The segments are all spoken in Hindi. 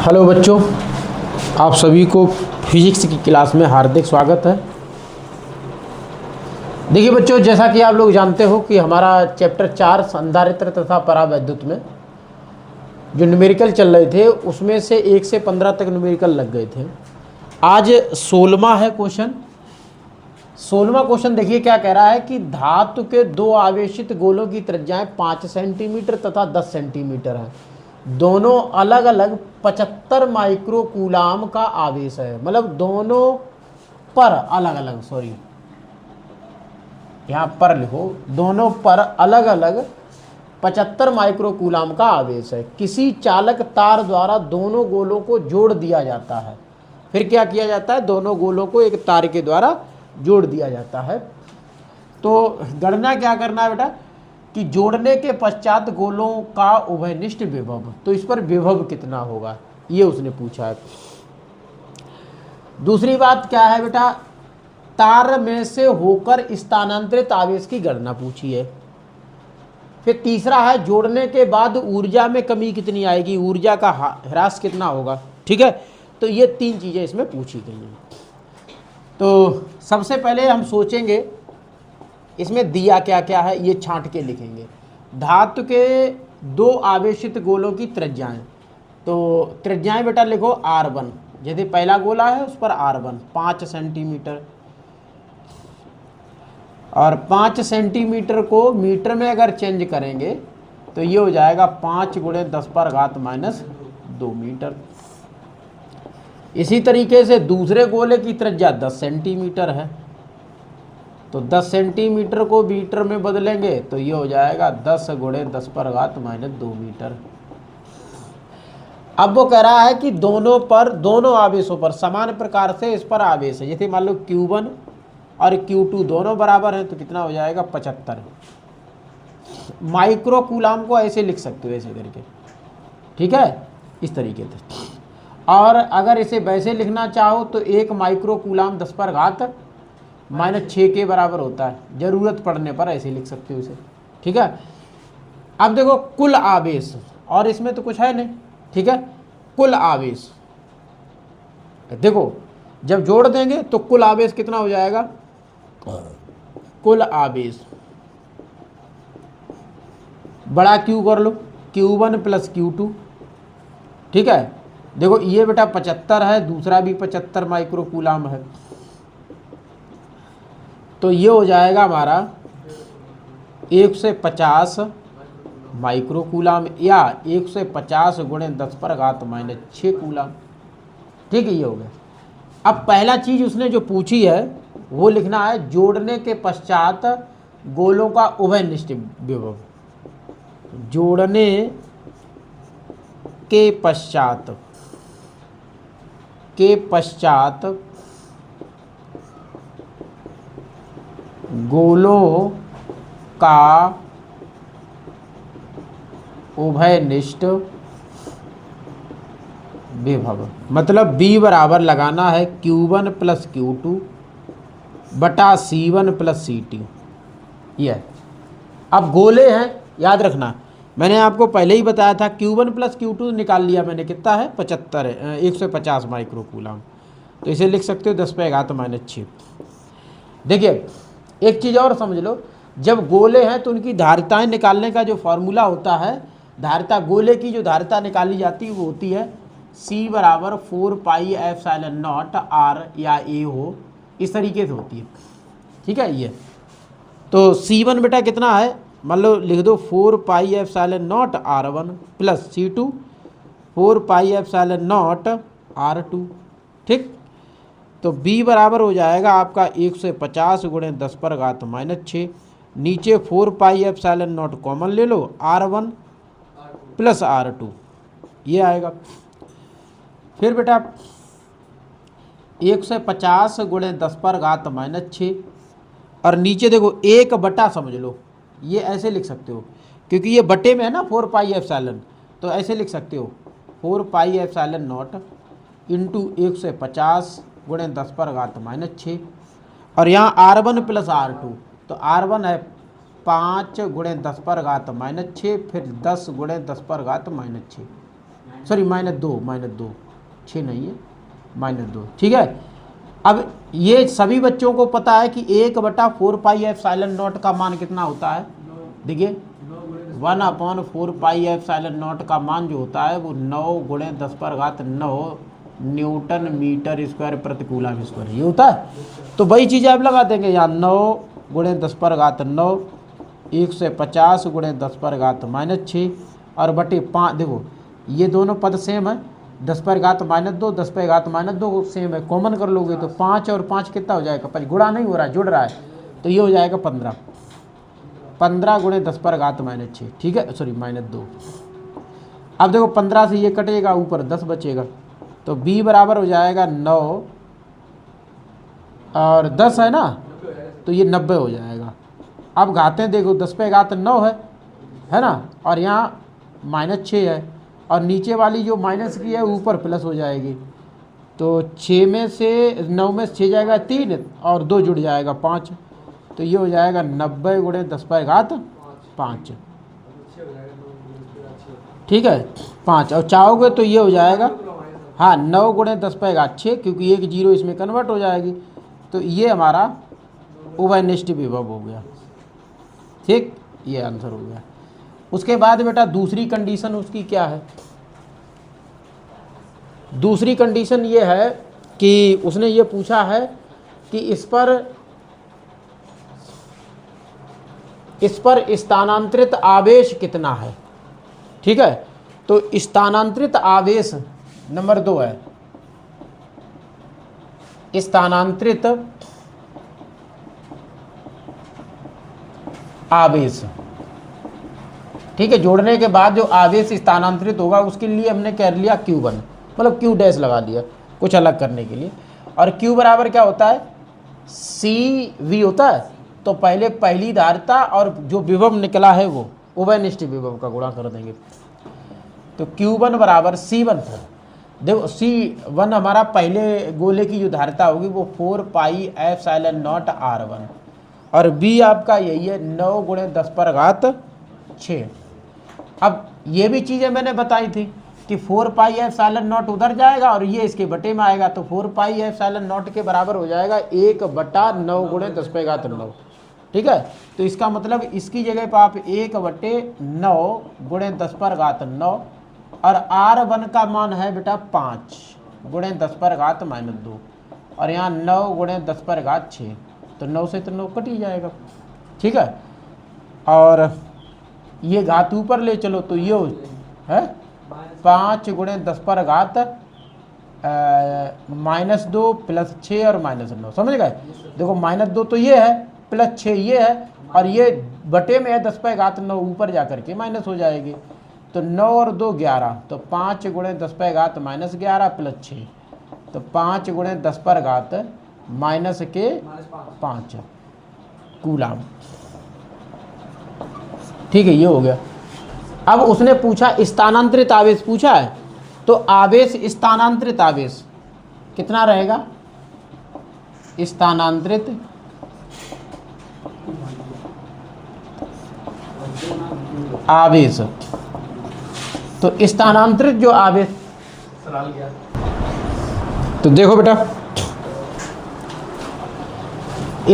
हेलो बच्चों, आप सभी को फिजिक्स की क्लास में हार्दिक स्वागत है। देखिए बच्चों, जैसा कि आप लोग जानते हो कि हमारा चैप्टर 4 संधारित्र तथा परावैद्युत में जो न्यूमेरिकल चल रहे थे उसमें से 1 से 15 तक न्यूमेरिकल लग गए थे। आज 16वां है क्वेश्चन। 16वां क्वेश्चन देखिए क्या कह रहा है कि धातु के दो आवेशित गोलों की त्रिज्याएं 5 सेंटीमीटर तथा 10 सेंटीमीटर है। दोनों अलग अलग 75 माइक्रो कूलाम का आवेश है। मतलब दोनों पर अलग अलग, सॉरी यहाँ पर लिखो, दोनों पर अलग अलग 75 माइक्रो कूलाम का आवेश है। किसी चालक तार द्वारा दोनों गोलों को जोड़ दिया जाता है। फिर क्या किया जाता है? दोनों गोलों को एक तार के द्वारा जोड़ दिया जाता है। तो गणना क्या करना है बेटा कि जोड़ने के पश्चात गोलों का उभयनिष्ठ विभव, तो इस पर विभव कितना होगा ये उसने पूछा है। दूसरी बात क्या है बेटा, तार में से होकर स्थानांतरित आवेश की गणना पूछी है। फिर तीसरा है जोड़ने के बाद ऊर्जा में कमी कितनी आएगी, ऊर्जा का ह्रास कितना होगा। ठीक है, तो ये 3 चीजें इसमें पूछी गई हैं। तो सबसे पहले हम सोचेंगे इसमें दिया क्या क्या है, ये छांट के लिखेंगे। धातु के दो आवेशित गोलों की त्रिज्याएं, तो त्रिज्याएं बेटा लिखो R1। यदि पहला गोला है उस पर R1 5 सेंटीमीटर, और 5 सेंटीमीटर को मीटर में अगर चेंज करेंगे तो ये हो जाएगा 5 × 10⁻⁻2 मीटर। इसी तरीके से दूसरे गोले की त्रिज्या 10 सेंटीमीटर है, तो 10 सेंटीमीटर को मीटर में बदलेंगे तो ये हो जाएगा 10 × 10⁻2 मीटर। अब वो कह रहा है कि दोनों आवेशों पर समान प्रकार से इस पर आवेश है। जैसे मान लो Q1 और Q2 दोनों बराबर हैं तो कितना हो जाएगा 75 माइक्रो कूलाम को ऐसे लिख सकते हो, ऐसे करके। ठीक है, इस तरीके से। और अगर इसे वैसे लिखना चाहो तो 1 माइक्रो कूलाम 10⁻⁻6 के बराबर होता है। जरूरत पड़ने पर ऐसे लिख सकते हो इसे। ठीक है, अब देखो कुल आवेश, और इसमें तो कुछ है नहीं। ठीक है, कुल आवेश देखो जब जोड़ देंगे तो कुल आवेश कितना हो जाएगा, कुल आवेश बड़ा Q कर लो, Q1 + Q2। ठीक है, देखो ये बेटा 75 है, दूसरा भी 75 माइक्रो कूलाम है, तो ये हो जाएगा हमारा 150 माइक्रो कूलाम या 150 × 10⁻⁻6 कूलाम। ठीक है, ये हो गया। अब पहला चीज उसने जो पूछी है वो लिखना है जोड़ने के पश्चात गोलों का उभयनिष्ठ विभव। जोड़ने के पश्चात गोलों का उभयनिष्ठ विभव, मतलब B बराबर लगाना है Q1 + Q2 बटा C1 + C2। ये अब गोले हैं, याद रखना मैंने आपको पहले ही बताया था। Q1 + Q2 निकाल लिया मैंने, कितना है 150 माइक्रो कूलाम, तो इसे लिख सकते हो 10⁻⁻6। देखिए एक चीज़ और समझ लो, जब गोले हैं तो उनकी धारिताएं निकालने का जो फॉर्मूला होता है, धारिता गोले की जो धारिता निकाली जाती है वो होती है C = 4πε0 R या A हो, इस तरीके से होती है। ठीक है, ये तो C1 बेटा कितना है, मान लो लिख दो 4πε0 R1 + C2 4πε0 R2। ठीक, तो B बराबर हो जाएगा आपका 150 × 10⁻⁻6। नीचे 4πε0 कॉमन ले लो, R1 + R2 ये आएगा। फिर बेटा 150 × 10⁻⁻6 और नीचे देखो 1 बटा समझ लो, ये ऐसे लिख सकते हो क्योंकि ये बटे में है ना 4πε, तो ऐसे लिख सकते हो 4πε0 × 150 × 10⁻⁻6। और यहाँ R1 + R2, तो R1 है 5 × 10⁻⁻6, फिर 10 × 10⁻⁻6, सॉरी -2 6 नहीं है -2, ठीक है। अब ये सभी बच्चों को पता है कि 1/4πε0 का मान कितना होता है। देखिए 1/4πε0 का मान जो होता है वो 9 × 10⁻9 न्यूटन मीटर स्क्वायर प्रति कूलम स्क्वायर ये होता है। तो वही चीज़ आप लगा देंगे यहाँ 9 × 10⁻9 150 × 10⁻6 और बटे 5। देखो ये दोनों पद सेम है, 10⁻2 10⁻2 सेम है, कॉमन कर लोगे तो 5 और 5 कितना हो जाएगा, 5 गुणा नहीं हो रहा है जुड़ रहा है, तो ये हो जाएगा 15 × 10⁻6, ठीक है, सॉरी -2। अब देखो 15 से ये कटेगा, ऊपर 10 बचेगा, तो b बराबर हो जाएगा 9 और 10 है ना, तो ये 90 हो जाएगा। अब घातें देखो 10⁻9 है ना, और यहाँ -6 है, और नीचे वाली जो माइनस की है ऊपर प्लस हो जाएगी, तो 6 में से 9 में से 6 जाएगा 3 और 2 जुड़ जाएगा 5, तो ये हो जाएगा 90 × 10⁻5, ठीक है 5। और चाहोगे तो ये हो जाएगा हाँ 9 × 10⁻6, क्योंकि एक 0 इसमें कन्वर्ट हो जाएगी, तो ये हमारा उभयनिष्ठ विभव हो गया, ठीक, ये आंसर हो गया। उसके बाद बेटा दूसरी कंडीशन उसकी क्या है, दूसरी कंडीशन ये है कि उसने ये पूछा है कि इस पर स्थानांतरित आवेश कितना है, ठीक है। तो स्थानांतरित आवेश नंबर 2 है, स्थानांतरित आवेश, ठीक है। जोड़ने के बाद जो आवेश स्थानांतरित होगा उसके लिए हमने कर लिया Q1, मतलब Q डैश लगा दिया कुछ अलग करने के लिए, और Q बराबर क्या होता है, CV होता है। तो पहले पहली धारिता और जो विभव निकला है वो उभयनिष्ठ विभव का गुणा कर देंगे, तो Q1 बराबर C1 था। देखो C1 हमारा पहले गोले की जो धारिता होगी वो 4πε0 R1, और B आपका यही है 9 × 10⁻6। अब ये भी चीज़ें मैंने बताई थी कि 4πε0 उधर जाएगा और ये इसके बटे में आएगा, तो 4πε0 के बराबर हो जाएगा 1/9 × 10⁻9, ठीक है। तो इसका मतलब इसकी जगह पर आप 1/9 × 10⁻9, और R1 का मान है बेटा 5 × 10⁻2, और यहाँ 9 × 10⁻6, तो 9 से तो 9 कट ही जाएगा, ठीक है। और ये घात ऊपर ले चलो तो ये है 5 × 10⁻2 + 6 और -9, समझ गए। देखो -2 तो ये है, +6 ये है, और ये बटे में है 10⁻9, ऊपर जा करके माइनस हो जाएगी, तो 9 और 2 11, तो 5 × 10⁻11 + 6, तो 5 × 10⁻5 कूलम, ठीक है, ये हो गया। अब उसने पूछा स्थानांतरित आवेश पूछा है, तो आवेश स्थानांतरित आवेश कितना रहेगा, स्थानांतरित आवेश, तो स्थानांतरित जो आवेश, तो देखो बेटा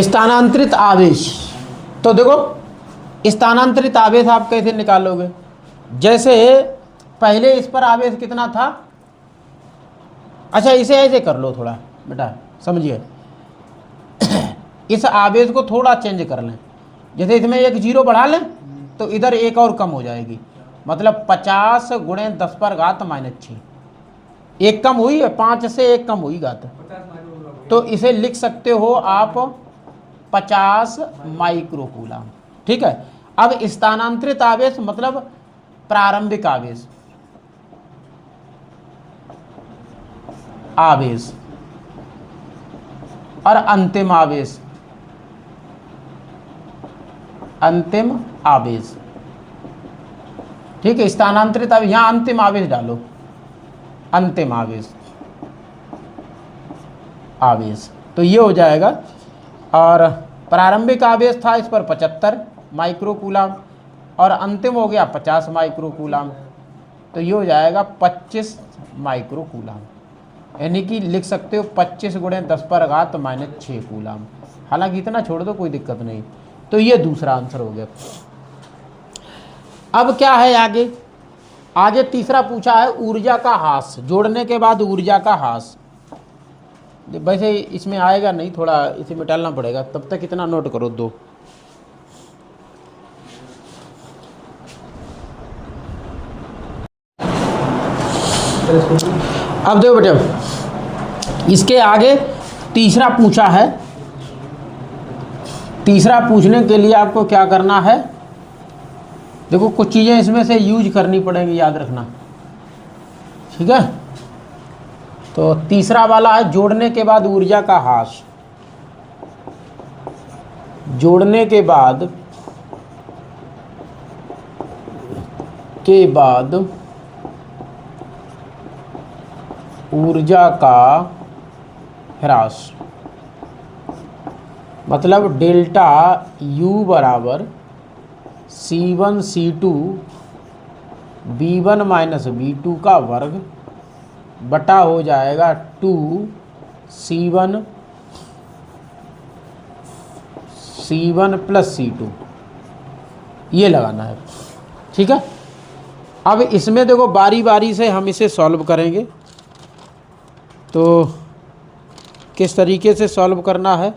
स्थानांतरित आवेश, तो देखो स्थानांतरित आवेश आप कैसे निकालोगे, जैसे पहले इस पर आवेश कितना था, अच्छा इसे ऐसे कर लो थोड़ा बेटा समझिए, इस आवेश को थोड़ा चेंज कर लें, जैसे इसमें एक 0 बढ़ा लें तो इधर एक और कम हो जाएगी, मतलब 50 × 10⁻6, एक कम हुई है, 5 से एक कम हुई घात, तो इसे लिख सकते हो आप 50 माइक्रो कूलम, ठीक है। अब स्थानांतरित आवेश मतलब प्रारंभिक आवेश, और अंतिम आवेश, ठीक है। स्थानांतरित आवेश, यहाँ अंतिम आवेश डालो, अंतिम आवेश, तो ये हो जाएगा। और प्रारंभिक आवेश था इस पर 75 माइक्रो कूलम, और अंतिम हो गया 50 माइक्रो कूलम, तो ये हो जाएगा 25 माइक्रो कूलाम, यानी कि लिख सकते हो 25 गुणे 10⁻⁻6 कूलाम। हालांकि इतना छोड़ दो कोई दिक्कत नहीं। तो ये दूसरा आंसर हो गया। अब क्या है आगे, आगे तीसरा पूछा है ऊर्जा का ह्रास, जोड़ने के बाद ऊर्जा का ह्रास। वैसे इसमें आएगा नहीं, थोड़ा इसे मिटालना पड़ेगा, तब तक इतना नोट करो दो। अब देखो बेटे, इसके आगे तीसरा पूछा है। तीसरा पूछने के लिए आपको क्या करना है, देखो कुछ चीज़ें इसमें से यूज करनी पड़ेंगी, याद रखना, ठीक है। तो तीसरा वाला है जोड़ने के बाद ऊर्जा का ह्रास। जोड़ने के बाद ऊर्जा का ह्रास, मतलब डेल्टा U बराबर C1 C2 B1 minus B2 का वर्ग बटा हो जाएगा 2 C1 प्लस C2, ये लगाना है, ठीक है। अब इसमें देखो बारी बारी से हम इसे सॉल्व करेंगे। तो किस तरीके से सॉल्व करना है,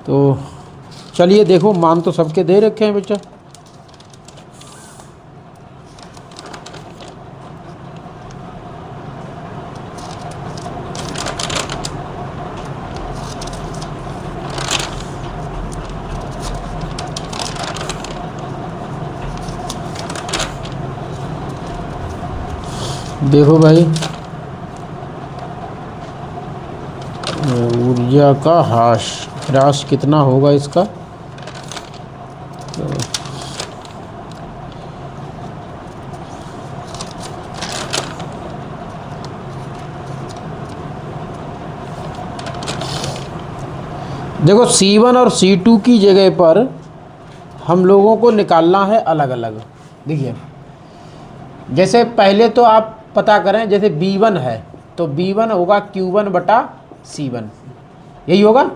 तो चलिए देखो, मान तो सबके दे रखे हैं बच्चा। देखो भाई, ऊर्जा का ह्रास कितना होगा इसका, देखो C1 और C2 की जगह पर हम लोगों को निकालना है अलग अलग। देखिए, जैसे पहले तो आप पता करें, जैसे B1 है तो B1 होगा Q1 बटा C1, यही होगा।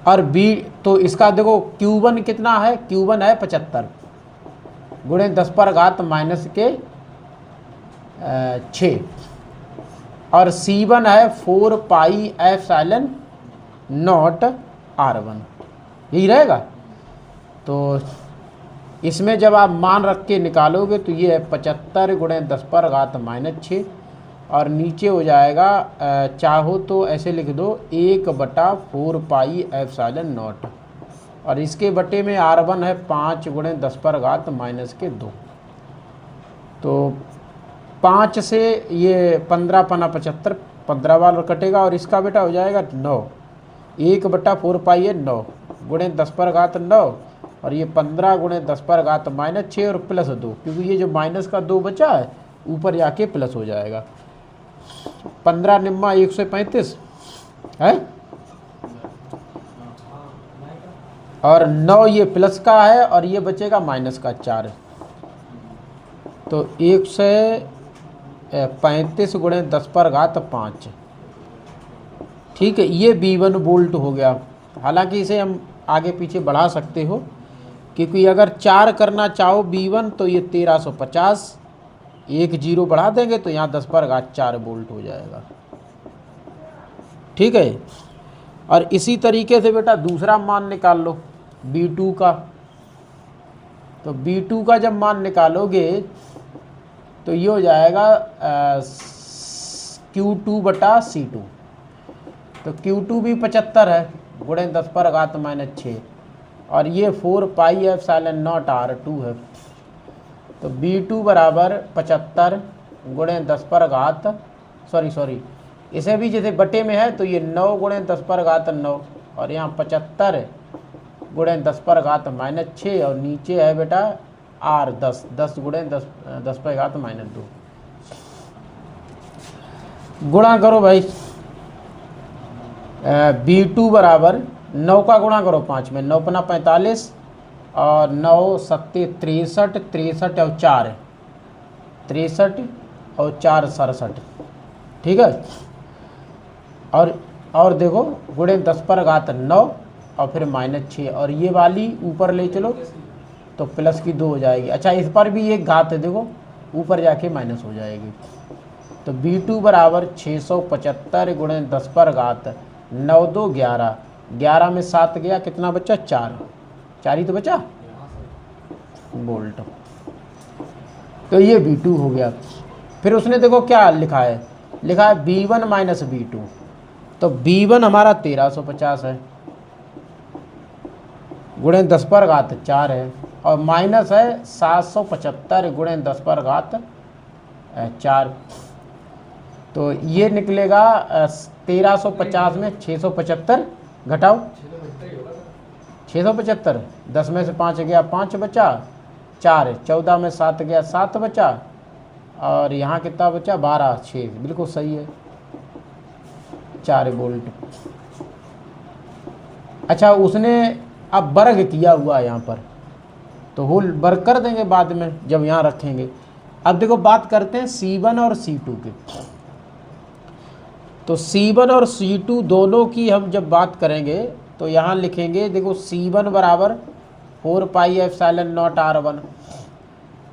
और B, तो इसका देखो Q1 कितना है, Q1 है 75 गुणे 10⁻⁻6, और C1 है 4 पाई एप्सिलॉन नॉट R1, यही रहेगा। तो इसमें जब आप मान रख के निकालोगे तो ये है 75 गुणे 10⁻⁻6, और नीचे हो जाएगा, चाहो तो ऐसे लिख दो 1/4 पाई एप्सिलॉन नॉट, और इसके बटे में R1 है 5 गुणे 10⁻⁻2। तो 5 से ये 15 पना 75, 15 बार कटेगा, और इसका बेटा हो जाएगा 9, 1/4 पाई है 9 गुणे 10⁻9, और ये 15 गुणे 10⁻⁻6 और प्लस 2, क्योंकि ये जो माइनस का 2 बचा है ऊपर जाके प्लस हो जाएगा। 15 निम्मा 135 है, और 9 ये प्लस का है, और ये बचेगा माइनस का 4, तो 135 गुणे 10⁻5, ठीक है। ये B1 वोल्ट हो गया। हालांकि इसे हम आगे पीछे बढ़ा सकते हो, क्योंकि अगर 4 करना चाहो B1 तो ये 1350, 1 0 बढ़ा देंगे तो यहाँ 10⁻4 वोल्ट हो जाएगा, ठीक है। और इसी तरीके से बेटा दूसरा मान निकाल लो B2 का। तो B2 का जब मान निकालोगे तो ये हो जाएगा Q2 बटा C2। तो Q2 भी 75 है गुणे 10⁻⁻6, और ये 4 पाई एप्सिलॉन नॉट R2 है। तो B2 बराबर 75 गुणे 10⁻, इसे भी जैसे बटे में है तो ये 9 गुणे 10⁻9, और यहाँ 75 गुणे 10⁻⁻6, और नीचे है बेटा R 10 गुणे 10⁻⁻2। गुणा करो भाई, B2 बराबर 9 का गुणा करो 5 में, 9 पना 45, और 9 सत्ते 63, 63 और 4 है 63 और 4 67, ठीक है। और देखो गुणे 10 पर घात 9 और फिर -6 और ये वाली ऊपर ले चलो तो प्लस की 2 हो जाएगी। अच्छा इस पर भी एक घात है, देखो ऊपर जाके माइनस हो जाएगी। तो B2 बराबर 675 गुणे 10 पर घात 9 2 11, 11 में 7 गया, कितना बचा 4, 4 ही तो बचा वोल्ट। तो ये B2 हो गया। फिर उसने देखो क्या लिखा है, लिखा है B1 माइनस B2। तो B1 हमारा 1350 है गुणे 10 पर घात 4 है और माइनस है 775 गुणे 10 पर घात 4। तो ये निकलेगा 1350 में 675 घटाओ 675, 10 में से 5 गया 5 बचा, 4 14 में 7 गया 7 बचा और यहाँ कितना बचा 12 6, बिल्कुल सही है 4 वोल्ट। अच्छा उसने अब वर्ग किया हुआ है यहाँ पर, तो होल वर्ग कर देंगे बाद में जब यहाँ रखेंगे। अब देखो बात करते हैं C1 और C2 की। तो C1 और C2 दोनों की हम जब बात करेंगे तो यहाँ लिखेंगे, देखो C1 बराबर 4 पाई एप्सिलॉन नॉट R1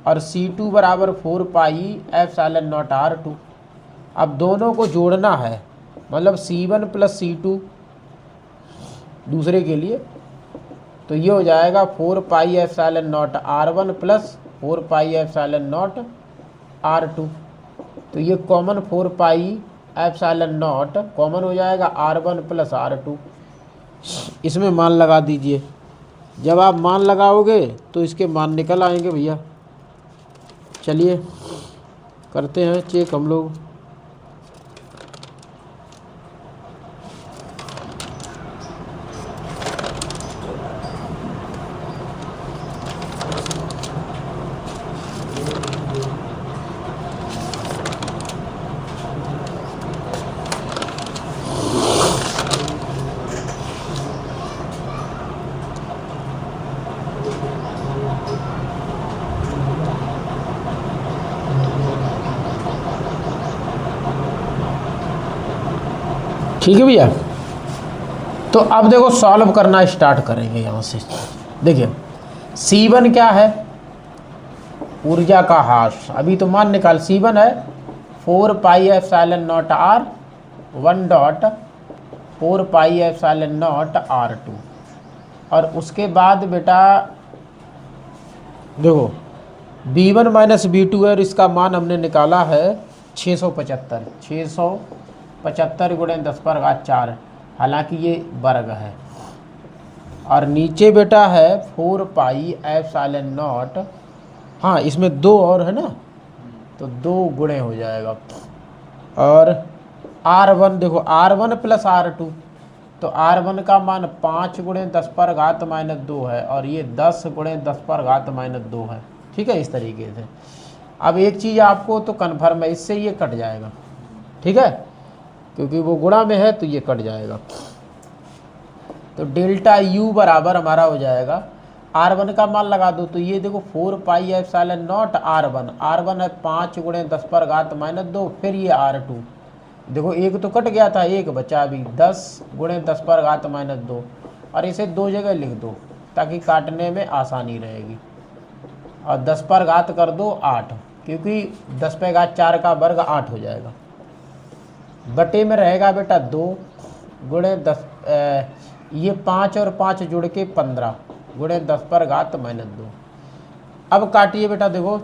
और C2 बराबर 4 पाई एप्सिलॉन नॉट R2। अब दोनों को जोड़ना है, मतलब C1 प्लस C2 दूसरे के लिए, तो ये हो जाएगा 4 pi epsilon not R1 plus 4 pi epsilon not R2। तो ये common 4 pi epsilon not common हो जाएगा R1 प्लस R2। इसमें मान लगा दीजिए, जब आप मान लगाओगे तो इसके मान निकल आएंगे भैया। चलिए करते हैं चेक हम लोग। ठीक है भैया, तो अब देखो सॉल्व करना स्टार्ट करेंगे यहाँ से। देखिए C1 क्या है, ऊर्जा का ह्रास, अभी तो मान निकाल। C1 है 4 pi epsilon not R1 dot 4 pi epsilon not R2। और उसके बाद बेटा देखो B1 माइनस B2 है और इसका मान हमने निकाला है 675 गुणे 10 पर घात 4, हालांकि ये वर्ग है। और नीचे बेटा है 4 पाई एप्सिलॉन नॉट, हाँ इसमें 2 और है ना, तो 2 गुणे हो जाएगा। और R1 देखो R1 प्लस R2, तो R1 का मान 5 गुणे 10 पर घात -2 है और ये 10 गुणे 10 पर घात -2 है। ठीक है, इस तरीके से। अब एक चीज़ आपको तो कन्फर्म है, इससे ये कट जाएगा, ठीक है, क्योंकि वो गुणा में है तो ये कट जाएगा। तो डेल्टा U बराबर हमारा हो जाएगा, R1 का मान लगा दो तो ये देखो 4 पाई एप्सिलॉन नॉट R1 है 5 गुणे 10 पर घात -2, फिर ये R2 देखो एक तो कट गया था, एक बचा अभी 10 गुणे 10 पर घात -2, और इसे 2 जगह लिख दो ताकि काटने में आसानी रहेगी। और 10 पर घात कर दो 8, क्योंकि 10 पर घात 4 का वर्ग 8 हो जाएगा। बटे में रहेगा बेटा 2 गुणे 10, ये 5 और 5 जुड़ के 15 गुणे 10 पर घात -2। अब काटिए बेटा, देखो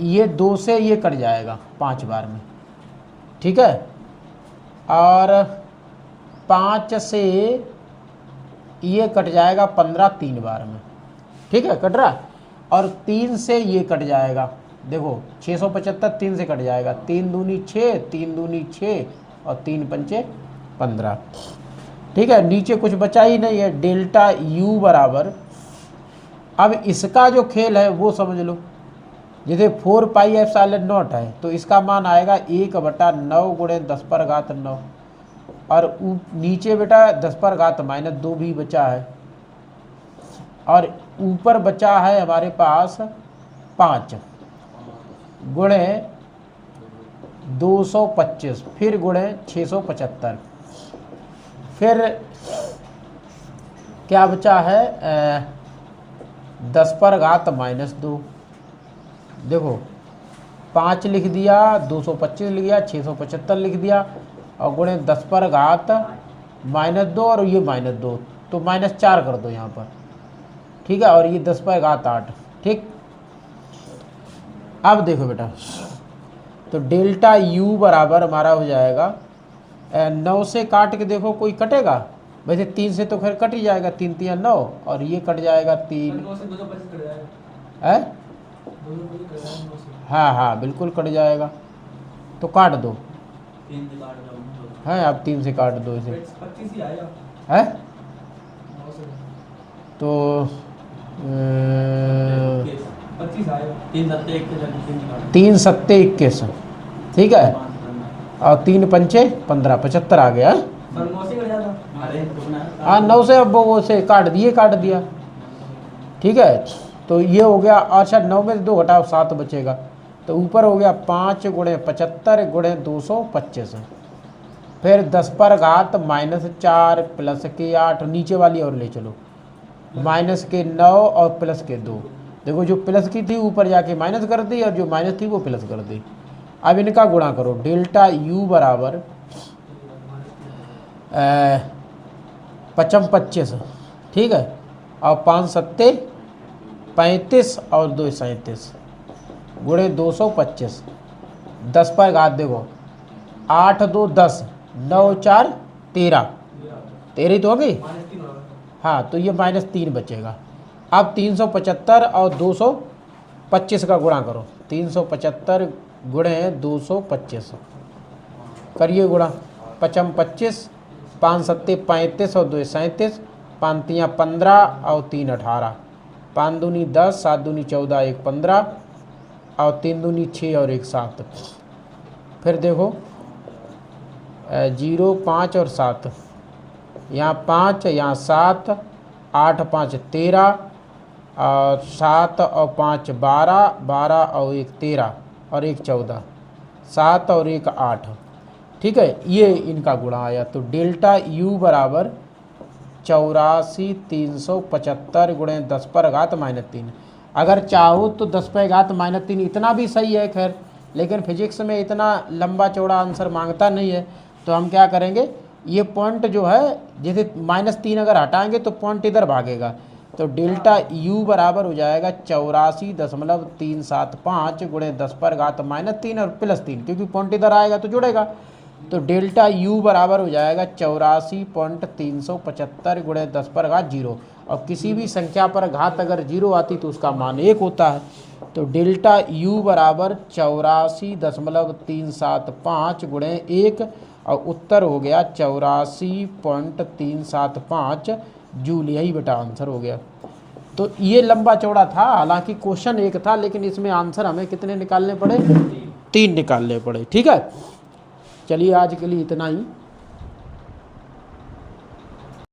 ये 2 से ये कट जाएगा 5 बार में, ठीक है, और 5 से ये कट जाएगा 15 3 बार में, ठीक है, कट रहा। और 3 से ये कट जाएगा, देखो 675 3 से कट जाएगा, 3 दूनी 6, 3 दूनी 6 और 3 पंचे 15, ठीक है। नीचे कुछ बचा ही नहीं है। डेल्टा U बराबर, अब इसका जो खेल है वो समझ लो, जैसे 4 पाई एप्सिलॉन नॉट है तो इसका मान आएगा 1/9 गुणे 10 पर घात 9, और नीचे बेटा 10 पर घात -2 भी बचा है, और ऊपर बचा है हमारे पास 5 गुणे 225 फिर गुणे 675 फिर क्या बचा है 10 पर घात -2। देखो 5 लिख दिया, 225 लिख दिया, 675 लिख दिया और गुणे 10 पर घात -2 और ये -2 तो -4 कर दो यहाँ पर, ठीक है। और ये 10 पर घात 8, ठीक। अब देखो बेटा, तो डेल्टा U बराबर हमारा हो जाएगा 9 से काट के देखो कोई कटेगा, वैसे 3 से तो खैर कट ही जाएगा, 3 3 9 और ये कट जाएगा 3 है। हाँ हाँ बिल्कुल कट जाएगा, तो काट दो है, आप 3 से काट दो इसे है तो 3 सत्ते 21, ठीक है। और 3 पंचे 15, 75 आ गया। हाँ 9 से अब वो से काट दिया, ठीक है। तो ये हो गया। अच्छा 9 में 2 घटाओ 7 बचेगा, तो ऊपर हो गया 5 गुणे 75 गुणे 225 फिर 10 पर घात -4 प्लस के 8 नीचे वाली और ले चलो माइनस के 9 और प्लस के 2। देखो जो प्लस की थी ऊपर जाके माइनस कर दी और जो माइनस थी वो प्लस कर दी। अब इनका गुणा करो, डेल्टा U बराबर 25, ठीक है। और 5 सत्ते 35 और 2 37 गुणे 225 10 पर घात देखो 8 2 10 9 4 13 13 तो होगी। हाँ तो ये -3 बचेगा। अब 375 और 225 का गुणा करो, 375 गुणे 225 करिए गुणा, 55 25 5 सत्ते 35 और 2 37 5 तियाँ 15 और 3 18 5 दूनी 10 7 दूनी 14 1 15 और 3 दूनी 6 और 1 7। फिर देखो 0 5 और 7 यहाँ 5 यहाँ 7 8 5 13 और 7 और 5 12 12 और 1 13 और 1 14 7 और 1 8, ठीक है। ये इनका गुणा आया। तो डेल्टा U बराबर 84 375 गुणे 10 पर घात -3। अगर चाहो तो 10 पर घात -3 इतना भी सही है खैर, लेकिन फिजिक्स में इतना लंबा चौड़ा आंसर मांगता नहीं है। तो हम क्या करेंगे, ये पॉइंट जो है जैसे -3 अगर हटाएंगे तो पॉइंट इधर भागेगा। तो डेल्टा U बराबर हो जाएगा 84.375 गुणे 10 पर घात -3 और +3, क्योंकि पॉइंट इधर आएगा तो जुड़ेगा। तो डेल्टा U बराबर हो जाएगा 84.375 गुणे 10 पर घात 0। और किसी भी संख्या पर घात अगर 0 आती तो उसका मान 1 होता है। तो डेल्टा U बराबर 84.375 गुणे 1 और उत्तर हो गया 84.375 जूल। यही बेटा आंसर हो गया। तो ये लंबा चौड़ा था, हालांकि क्वेश्चन एक था लेकिन इसमें आंसर हमें कितने निकालने पड़े, 3 निकालने पड़े, ठीक है। चलिए आज के लिए इतना ही।